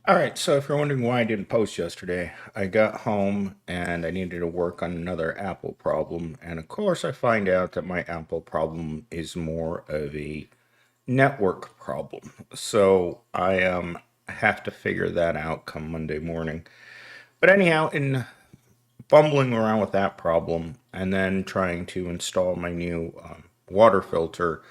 All right, so if you're wondering why I didn't post yesterday, I got home and I needed to work on another Apple problem. And of course, I find out that my Apple problem is more of a network problem. So I have to figure that out come Monday morning. But anyhow, in fumbling around with that problem and then trying to install my new water filter,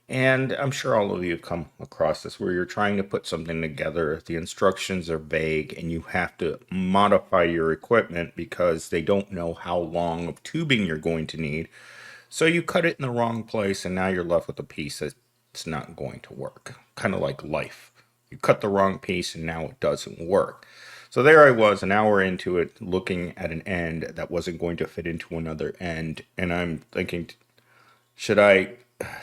and I'm sure all of you have come across this where you're trying to put something together. The instructions are vague and you have to modify your equipment because they don't know how long of tubing you're going to need. So you cut it in the wrong place and now you're left with a piece that's not going to work. Kind of like life. You cut the wrong piece and now it doesn't work. So there I was, an hour into it, looking at an end that wasn't going to fit into another end. And I'm thinking, should I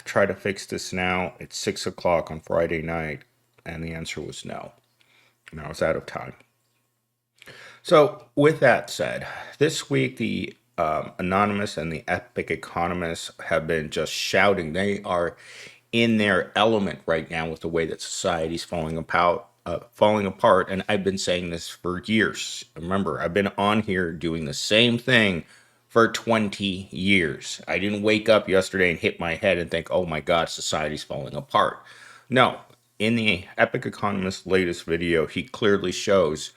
try to fix this now? It's 6 o'clock on Friday night, and the answer was no. And I was out of time. So, with that said, this week the Anonymous and the Epic Economists have been just shouting. They are in their element right now with the way that society's falling apart. And I've been saying this for years. Remember, I've been on here doing the same thing for 20 years. I didn't wake up yesterday and hit my head and think, oh my God, society's falling apart. No, in the Epic Economist latest video, he clearly shows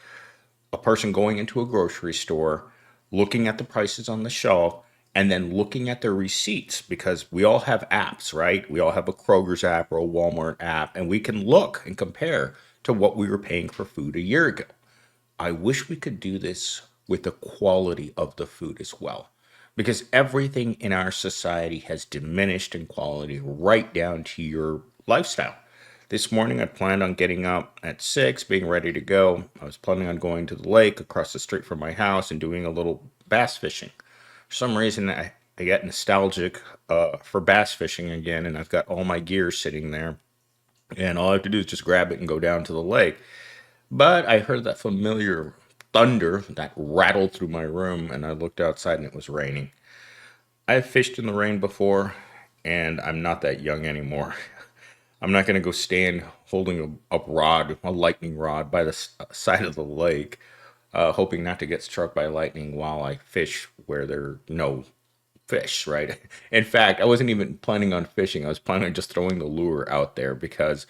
a person going into a grocery store, looking at the prices on the shelf, and then looking at their receipts because we all have apps, right? We all have a Kroger's app or a Walmart app, and we can look and compare to what we were paying for food a year ago. I wish we could do this with the quality of the food as well. Because everything in our society has diminished in quality right down to your lifestyle. This morning I planned on getting up at 6, being ready to go. I was planning on going to the lake across the street from my house and doing a little bass fishing. For some reason, I get nostalgic for bass fishing again, and I've got all my gear sitting there. And all I have to do is just grab it and go down to the lake. But I heard that familiar thunder that rattled through my room, and I looked outside and it was raining. I've fished in the rain before, and I'm not that young anymore. I'm not going to go stand holding a lightning rod, by the side of the lake, hoping not to get struck by lightning while I fish where there are no fish, right? In fact, I wasn't even planning on fishing. I was planning on just throwing the lure out there because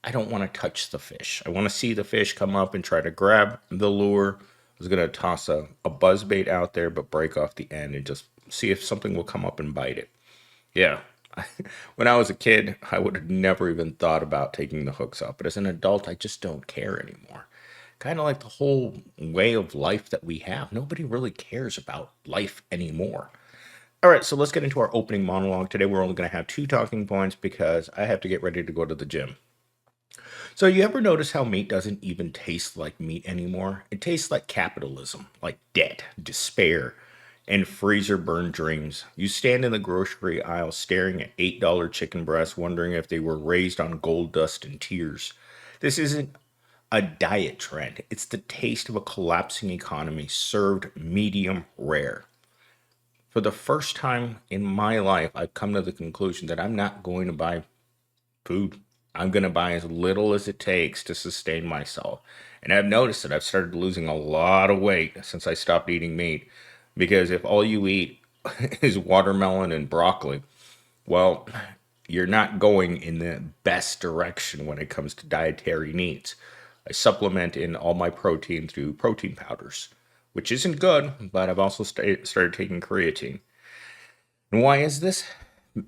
I don't want to touch the fish. I want to see the fish come up and try to grab the lure. I was going to toss a buzz bait out there, but break off the end and just see if something will come up and bite it. Yeah. When I was a kid, I would have never even thought about taking the hooks up. But as an adult, I just don't care anymore. Kind of like the whole way of life that we have. Nobody really cares about life anymore. All right, so let's get into our opening monologue. Today, we're only going to have two talking points because I have to get ready to go to the gym. So, you ever notice how meat doesn't even taste like meat anymore? It tastes like capitalism, like debt, despair, and freezer burned dreams. You stand in the grocery aisle staring at $8 chicken breasts, wondering if they were raised on gold dust and tears. This isn't a diet trend, it's the taste of a collapsing economy served medium rare. For the first time in my life, I've come to the conclusion that I'm not going to buy food. I'm going to buy as little as it takes to sustain myself. And I've noticed that I've started losing a lot of weight since I stopped eating meat. Because if all you eat is watermelon and broccoli, well, you're not going in the best direction when it comes to dietary needs. I supplement in all my protein through protein powders, which isn't good, but I've also started taking creatine. And why is this?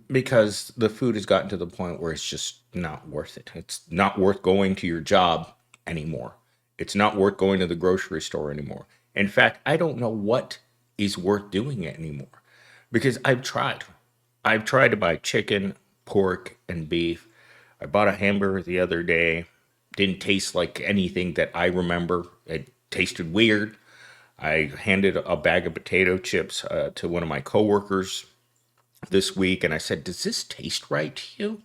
Because the food has gotten to the point where it's just not worth it. It's not worth going to your job anymore. It's not worth going to the grocery store anymore. In fact, I don't know what is worth doing it anymore because I've tried. I've tried to buy chicken, pork, and beef. I bought a hamburger the other day. Didn't taste like anything that I remember. It tasted weird. I handed a bag of potato chips to one of my coworkers this week and I said, "Does this taste right to you?"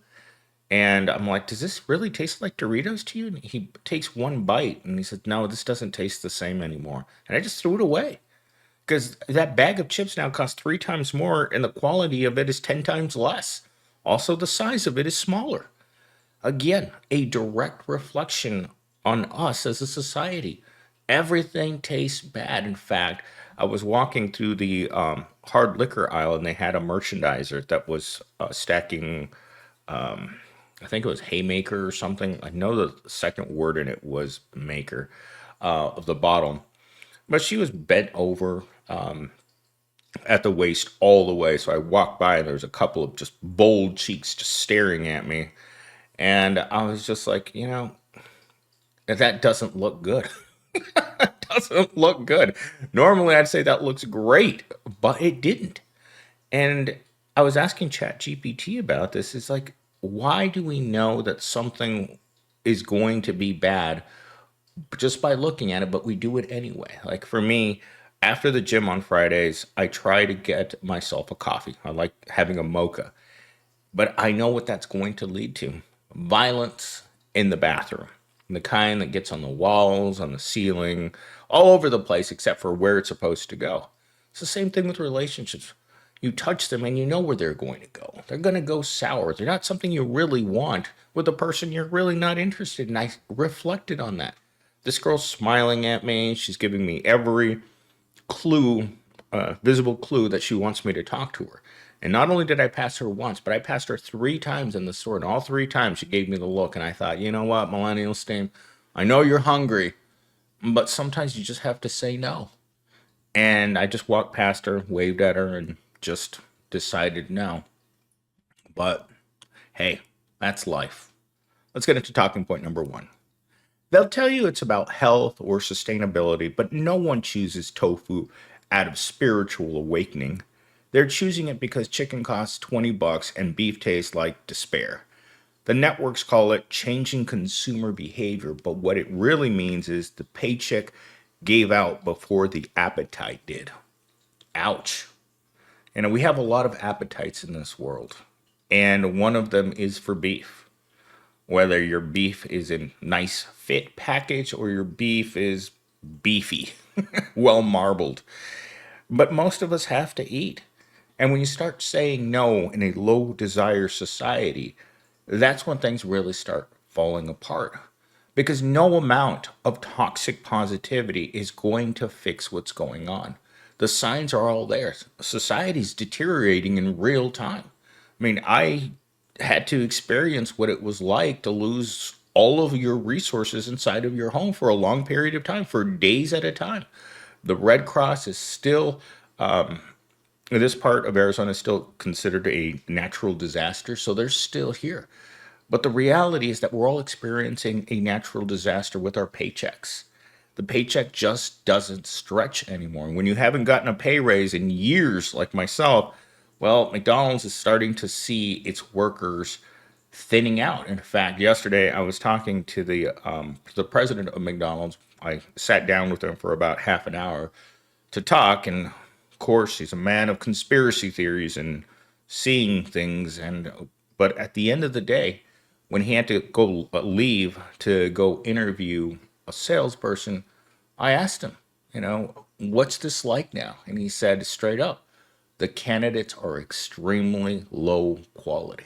And I'm like, "Does this really taste like Doritos to you?" And he takes one bite and he said, "No, this doesn't taste the same anymore." And I just threw it away because that bag of chips now costs 3 times more and the quality of it is 10 times less. Also, the size of it is smaller. Again, a direct reflection on us as a society. Everything tastes bad. In fact, I was walking through the hard liquor aisle and they had a merchandiser that was stacking, I think it was haymaker or something. I know the second word in it was maker of the bottle. But she was bent over at the waist all the way. So I walked by and there was a couple of just bold cheeks just staring at me. And I was just like, that doesn't look good. It doesn't look good. Normally I'd say that looks great, but it didn't. And I was asking ChatGPT about this. It's like, why do we know that something is going to be bad just by looking at it, but we do it anyway? Like for me, after the gym on Fridays, I try to get myself a coffee. I like having a mocha, but I know what that's going to lead to: violence in the bathroom, the kind that gets on the walls, on the ceiling, all over the place, except for where it's supposed to go. It's the same thing with relationships. You touch them and you know where they're going to go. They're going to go sour. They're not something you really want with a person you're really not interested in. I reflected on that. This girl's smiling at me. She's giving me every clue, visible clue that she wants me to talk to her. And not only did I pass her once, but I passed her 3 times in the store. And all 3 times she gave me the look. And I thought, you know what, MillennialSteam, I know you're hungry, but sometimes you just have to say no. And I just walked past her, waved at her, and just decided no. But hey, that's life. Let's get into talking point number one. They'll tell you it's about health or sustainability, but no one chooses tofu out of spiritual awakening. They're choosing it because chicken costs $20 and beef tastes like despair. The networks call it changing consumer behavior, but what it really means is the paycheck gave out before the appetite did. Ouch. We have a lot of appetites in this world, and one of them is for beef. Whether your beef is in nice fit package or your beef is beefy, well marbled. But most of us have to eat. And when you start saying no in a low desire society, that's when things really start falling apart. Because no amount of toxic positivity is going to fix what's going on. The signs are all there. Society's deteriorating in real time. I mean, I had to experience what it was like to lose all of your resources inside of your home for a long period of time, for days at a time. The Red Cross is still, this part of Arizona is still considered a natural disaster, so they're still here. But the reality is that we're all experiencing a natural disaster with our paychecks. The paycheck just doesn't stretch anymore. And when you haven't gotten a pay raise in years, like myself, well, McDonald's is starting to see its workers thinning out. In fact, yesterday I was talking to the president of McDonald's. I sat down with him for about half an hour to talk, and of course, he's a man of conspiracy theories and seeing things. And but at the end of the day, when he had to go leave to go interview a salesperson, I asked him, what's this like now? And he said straight up, the candidates are extremely low quality.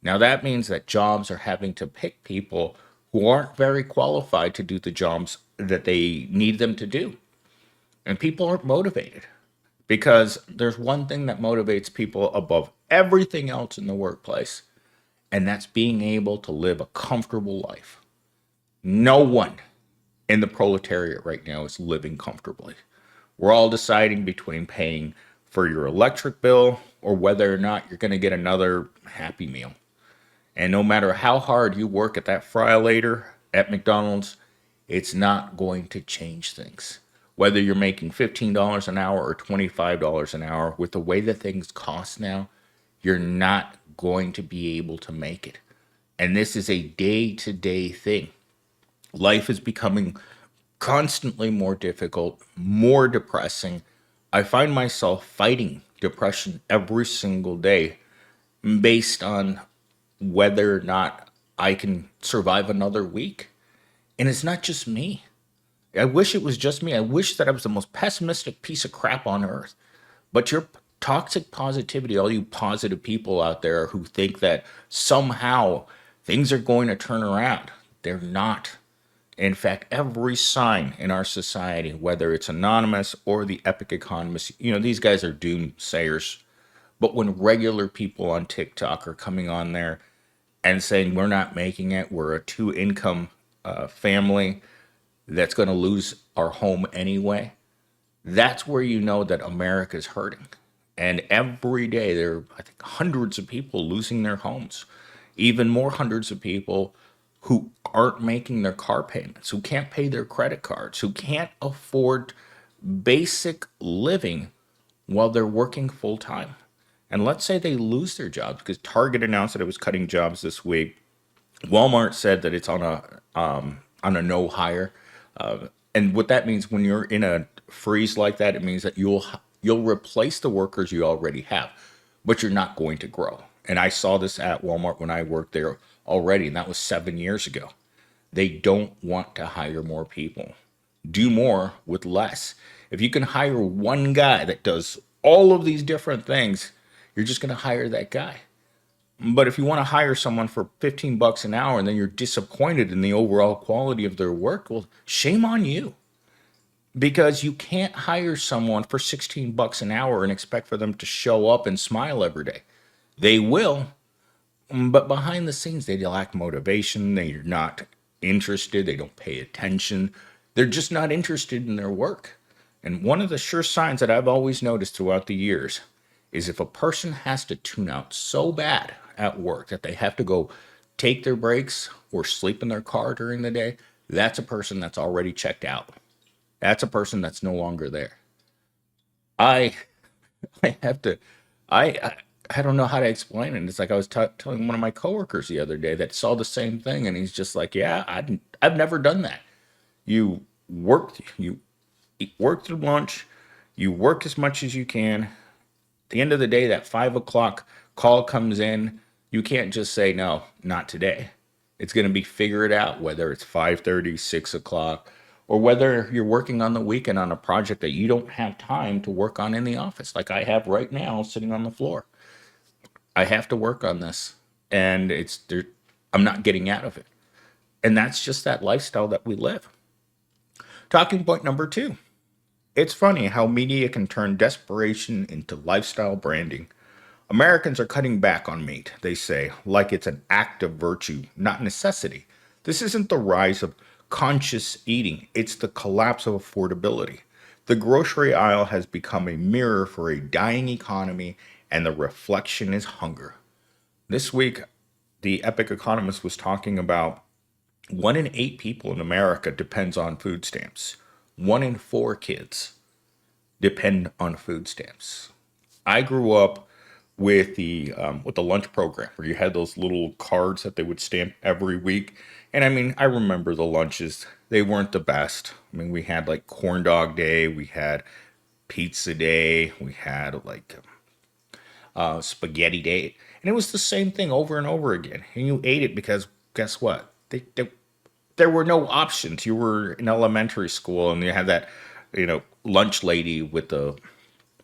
Now that means that jobs are having to pick people who aren't very qualified to do the jobs that they need them to do. And people aren't motivated because there's one thing that motivates people above everything else in the workplace, and that's being able to live a comfortable life. No one in the proletariat right now is living comfortably. We're all deciding between paying for your electric bill or whether or not you're going to get another Happy Meal. And no matter how hard you work at that fry later at McDonald's, it's not going to change things. Whether you're making $15 an hour or $25 an hour, with the way that things cost now, you're not going to be able to make it. And this is a day-to-day thing. Life is becoming constantly more difficult, more depressing. I find myself fighting depression every single day based on whether or not I can survive another week. And it's not just me. I wish it was just me. I wish that I was the most pessimistic piece of crap on earth. But your toxic positivity, all you positive people out there who think that somehow things are going to turn around, they're not. In fact, every sign in our society, whether it's anonymous or the epic economists, these guys are doomsayers. But when regular people on TikTok are coming on there and saying we're not making it, we're a two income family that's going to lose our home anyway, that's where you know that America's hurting. And every day there are, I think, hundreds of people losing their homes, even more hundreds of people who aren't making their car payments, who can't pay their credit cards, who can't afford basic living while they're working full time. And let's say they lose their jobs because Target announced that it was cutting jobs this week. Walmart said that it's on a no hire, and what that means when you're in a freeze like that, it means that you'll replace the workers you already have, but you're not going to grow. And I saw this at Walmart when I worked there already, and that was 7 years ago. They don't want to hire more people. Do more with less. If you can hire one guy that does all of these different things, you're just going to hire that guy. But if you want to hire someone for 15 bucks an hour and then you're disappointed in the overall quality of their work, well, shame on you. Because you can't hire someone for 16 bucks an hour and expect for them to show up and smile every day. They will, but behind the scenes, they lack motivation. They're not interested. They don't pay attention. They're just not interested in their work. And one of the sure signs that I've always noticed throughout the years is if a person has to tune out so bad at work that they have to go take their breaks or sleep in their car during the day, that's a person that's already checked out. That's a person that's no longer there. I I have to I I don't know how to explain it. It's like I was telling one of my coworkers the other day that saw the same thing, and he's just like, "Yeah, I've never done that. You work through lunch, you work as much as you can. At the end of the day, that 5 o'clock call comes in. You can't just say no, not today. It's going to be figured out whether it's 5:30, 6 o'clock, or whether you're working on the weekend on a project that you don't have time to work on in the office, like I have right now, sitting on the floor. I have to work on this, and it's there. I'm not getting out of it, and that's just that lifestyle that we live. Talking point number two. It's funny how media can turn desperation into lifestyle branding. Americans are cutting back on meat, they say, like it's an act of virtue, not necessity. This isn't the rise of conscious eating, it's the collapse of affordability. The grocery aisle has become a mirror for a dying economy, and the reflection is hunger. This week, the Epic Economist was talking about 1 in 8 people in America depends on food stamps. 1 in 4 kids depend on food stamps. I grew up with the lunch program where you had those little cards that they would stamp every week. And I mean, I remember the lunches. They weren't the best. I mean, we had like corn dog day, we had pizza day, we had like spaghetti day, and it was the same thing over and over again. And you ate it because guess what? There were no options. You were in elementary school, and you had that, lunch lady with the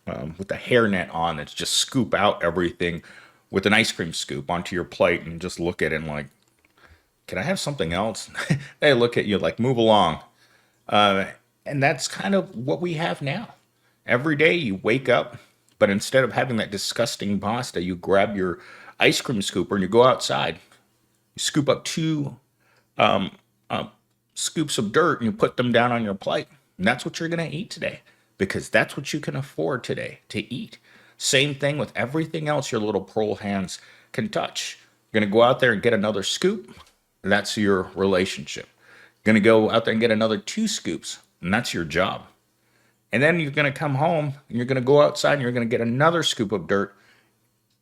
hairnet on that's just scoop out everything with an ice cream scoop onto your plate and just look at it and like, can I have something else? They look at you like, move along. Uh, and that's kind of what we have now. Every day you wake up, but instead of having that disgusting pasta, you grab your ice cream scooper and you go outside. You scoop up two scoops of dirt and you put them down on your plate. And that's what you're going to eat today because that's what you can afford today to eat. Same thing with everything else your little pearl hands can touch. You're going to go out there and get another scoop. And that's your relationship. You're going to go out there and get another 2 scoops. And that's your job. And then you're going to come home and you're going to go outside and you're going to get another scoop of dirt.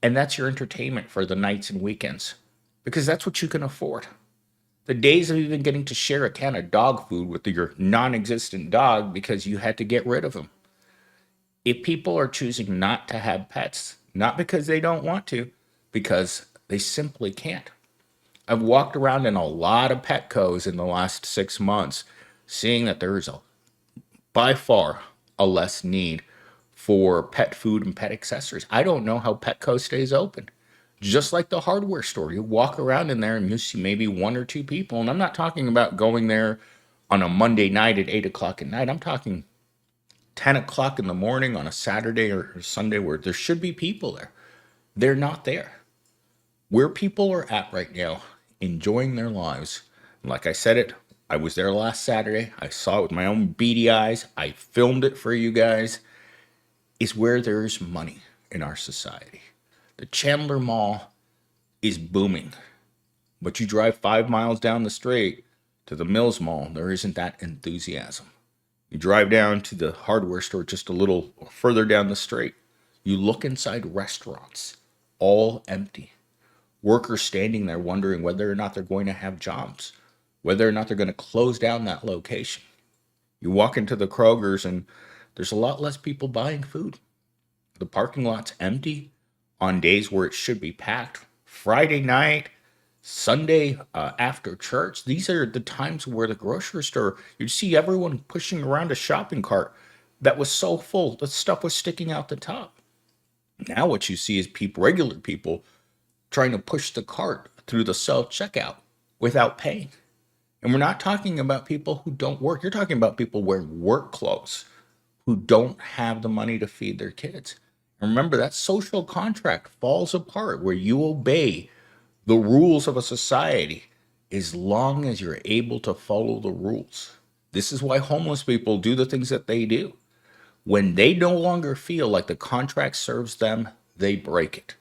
And that's your entertainment for the nights and weekends because that's what you can afford. The days of even getting to share a can of dog food with your non existent dog because you had to get rid of him. If people are choosing not to have pets, not because they don't want to, because they simply can't. I've walked around in a lot of Petcos in the last 6 months, seeing that there is by far a less need for pet food and pet accessories. I don't know how Petco stays open. Just like the hardware store, you walk around in there and you see maybe 1 or 2 people. And I'm not talking about going there on a Monday night at 8 o'clock at night. I'm talking 10 o'clock in the morning on a Saturday or Sunday where there should be people there. They're not there. Where people are at right now, enjoying their lives. And like I said it, I was there last Saturday. I saw it with my own beady eyes. I filmed it for you guys. Is where there's money in our society. The Chandler Mall is booming. But you drive 5 miles down the street to the Mills Mall, there isn't that enthusiasm. You drive down to the hardware store just a little further down the street. You look inside restaurants, all empty. Workers standing there wondering whether or not they're going to have jobs, whether or not they're going to close down that location. You walk into the Kroger's and there's a lot less people buying food. The parking lot's empty on days where it should be packed. Friday night, Sunday after church, these are the times where the grocery store, you'd see everyone pushing around a shopping cart that was so full, the stuff was sticking out the top. Now what you see is people, regular people, trying to push the cart through the self-checkout without paying. And we're not talking about people who don't work. You're talking about people wearing work clothes who don't have the money to feed their kids. And remember, that social contract falls apart where you obey the rules of a society as long as you're able to follow the rules. This is why homeless people do the things that they do. When they no longer feel like the contract serves them, they break it.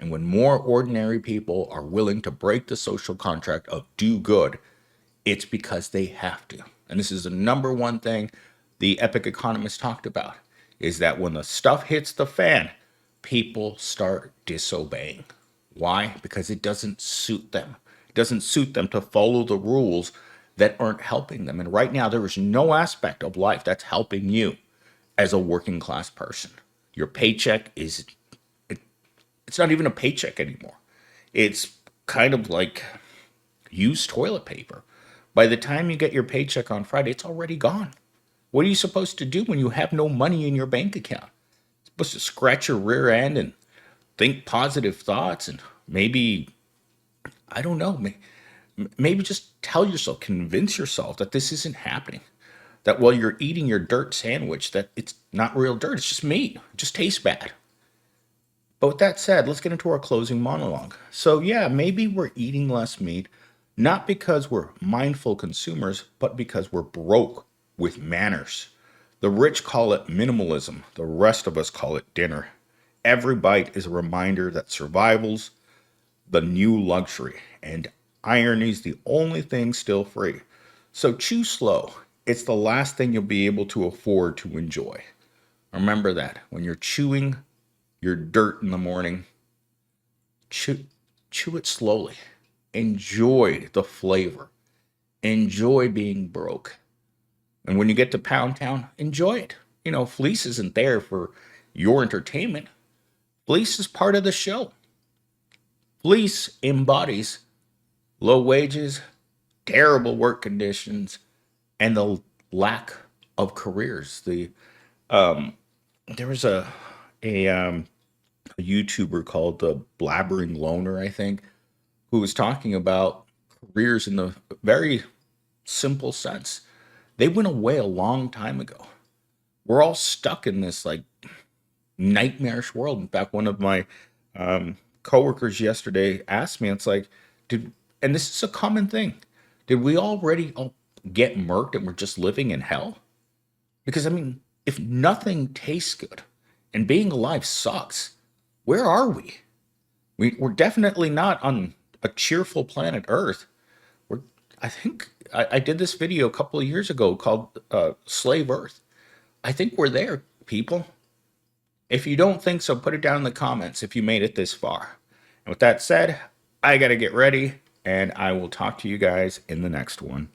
And when more ordinary people are willing to break the social contract of do good, it's because they have to. And this is the number one thing the epic economist talked about, is that when the stuff hits the fan, people start disobeying. Why? Because it doesn't suit them. It doesn't suit them to follow the rules that aren't helping them. And right now, there is no aspect of life that's helping you as a working class person. Your paycheck it's not even a paycheck anymore. It's kind of like used toilet paper. By the time you get your paycheck on Friday, it's already gone. What are you supposed to do when you have no money in your bank account? You're supposed to scratch your rear end and think positive thoughts and maybe, I don't know, maybe just tell yourself, convince yourself that this isn't happening. That while you're eating your dirt sandwich, that it's not real dirt, it's just meat. It just tastes bad. But with that said, let's get into our closing monologue. So yeah, maybe we're eating less meat, not because we're mindful consumers, but because we're broke with manners. The rich call it minimalism. The rest of us call it dinner. Every bite is a reminder that survival's the new luxury, and irony's the only thing still free. So chew slow. It's the last thing you'll be able to afford to enjoy. Remember that when you're chewing your dirt in the morning, chew it slowly. Enjoy the flavor. Enjoy being broke. And when you get to Pound Town, enjoy it. You know, Fleece isn't there for your entertainment. Fleece is part of the show. Fleece embodies low wages, terrible work conditions, and the lack of careers. There was a YouTuber called the Blabbering Loner, I think, who was talking about careers in the very simple sense. They went away a long time ago. We're all stuck in this like nightmarish world. In fact, one of my coworkers yesterday asked me, it's like, and this is a common thing, did we already all get murked and we're just living in hell? Because I mean, if nothing tastes good and being alive sucks, where are we? We're definitely not on a cheerful planet Earth. I think I did this video a couple of years ago called Slave Earth. I think we're there, people. If you don't think so, put it down in the comments if you made it this far. And with that said, I got to get ready, and I will talk to you guys in the next one.